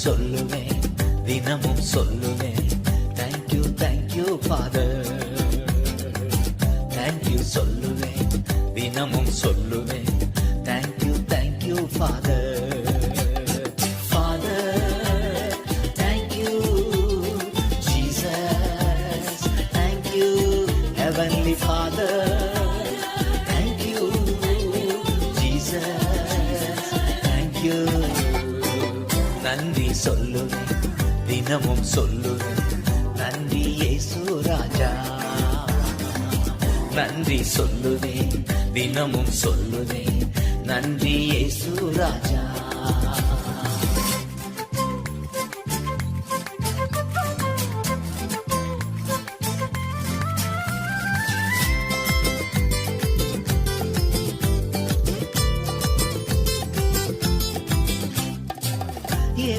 சொல்லுவேன், தினமும் சொல்லுவேன். Thank you thank you father. தேங்க்யூ சொல்லுவேன், தினமும் சொல்லுவேன். Thank you thank you father. Heavenly Father, thank you, Jesus, thank you. நன்றி சொல்லுவேன், தினமும் சொல்லுவேன். நன்றி இயேசு ராஜா. நன்றி சொல்லுவேன், தினமும் சொல்லுவேன். நன்றி இயேசு ராஜா.